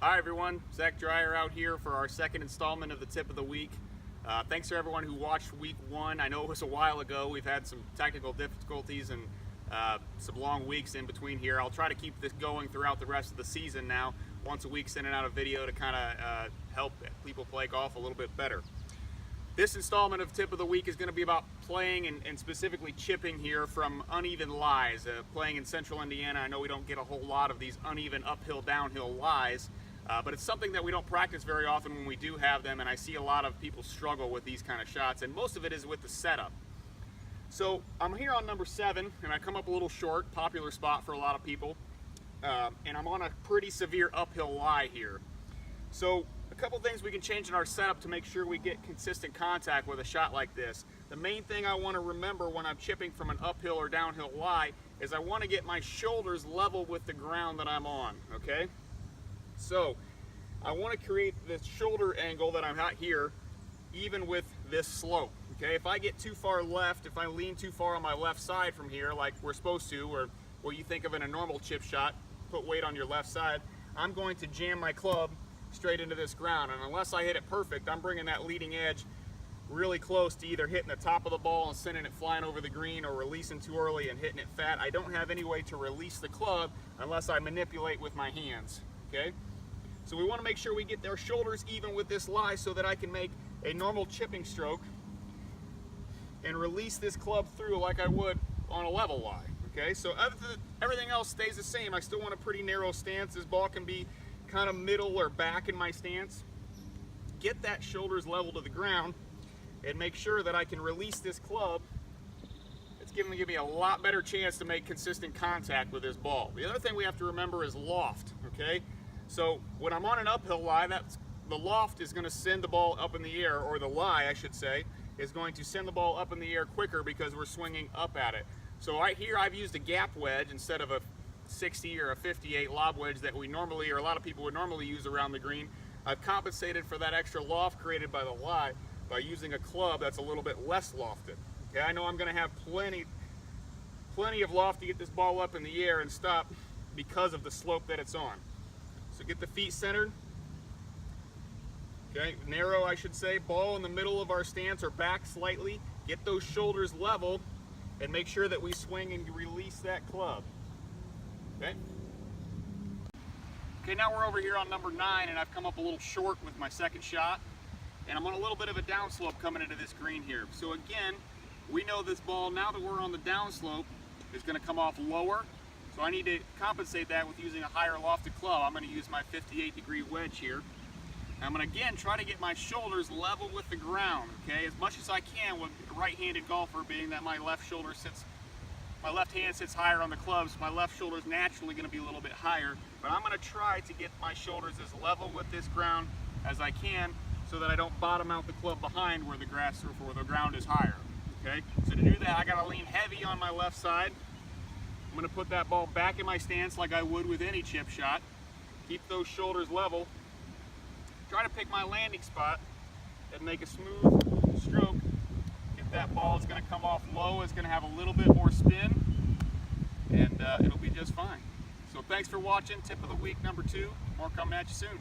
Hi everyone, Zach Dreyer out here for our second installment of the tip of the week. Thanks to everyone who watched week one. I know it was a while ago. We've had some technical difficulties and some long weeks in between here. I'll try to keep this going throughout the rest of the season now. Once a week sending out a video to kind of help people play golf a little bit better. This installment of Tip of the Week is going to be about playing and specifically chipping here from uneven lies. Playing in central Indiana, I know we don't get a whole lot of these uneven uphill, downhill lies. But it's something that we don't practice very often when we do have them, and I see a lot of people struggle with these kind of shots, and most of it is with the setup. So I'm here on number 7, and I come up a little short, popular spot for a lot of people, and I'm on a pretty severe uphill lie here. So a couple things we can change in our setup to make sure we get consistent contact with a shot like this. The main thing I want to remember when I'm chipping from an uphill or downhill lie is I want to get my shoulders level with the ground that I'm on, okay? So I want to create this shoulder angle that I'm at here even with this slope, okay? If I get too far left, if I lean too far on my left side from here like we're supposed to, or what you think of in a normal chip shot, put weight on your left side, I'm going to jam my club straight into this ground, and unless I hit it perfect, I'm bringing that leading edge really close to either hitting the top of the ball and sending it flying over the green or releasing too early and hitting it fat. I don't have any way to release the club unless I manipulate with my hands, okay? So we want to make sure we get our shoulders even with this lie so that I can make a normal chipping stroke and release this club through like I would on a level lie, okay? So everything else stays the same. I still want a pretty narrow stance. This ball can be kind of middle or back in my stance. Get that shoulders level to the ground and make sure that I can release this club. It's going to give me a lot better chance to make consistent contact with this ball. The other thing we have to remember is loft, okay? So when I'm on an uphill lie, the loft is going to send the ball up in the air, or the lie, I should say, is going to send the ball up in the air quicker because we're swinging up at it. So right here I've used a gap wedge instead of a 60 or a 58 lob wedge that we normally, or a lot of people would normally use around the green. I've compensated for that extra loft created by the lie by using a club that's a little bit less lofted. Okay, I know I'm going to have plenty of loft to get this ball up in the air and stop because of the slope that it's on. So get the feet centered, okay, narrow I should say, ball in the middle of our stance or back slightly, get those shoulders level, and make sure that we swing and release that club, okay? Okay, now we're over here on number 9, and I've come up a little short with my second shot, and I'm on a little bit of a downslope coming into this green here. So again, we know this ball, now that we're on the downslope, is going to come off lower. So I need to compensate that with using a higher lofted club. I'm going to use my 58-degree wedge here. And I'm going to again try to get my shoulders level with the ground, okay, as much as I can with a right-handed golfer, being that my left hand sits higher on the club, so my left shoulder is naturally going to be a little bit higher. But I'm going to try to get my shoulders as level with this ground as I can so that I don't bottom out the club behind where the grass or where the ground is higher, okay? So to do that, I got to lean heavy on my left side. I'm going to put that ball back in my stance like I would with any chip shot. Keep those shoulders level. Try to pick my landing spot and make a smooth stroke. Get that ball, it's going to come off low, it's going to have a little bit more spin, and it'll be just fine. So thanks for watching Tip of the Week number 2. More coming at you soon.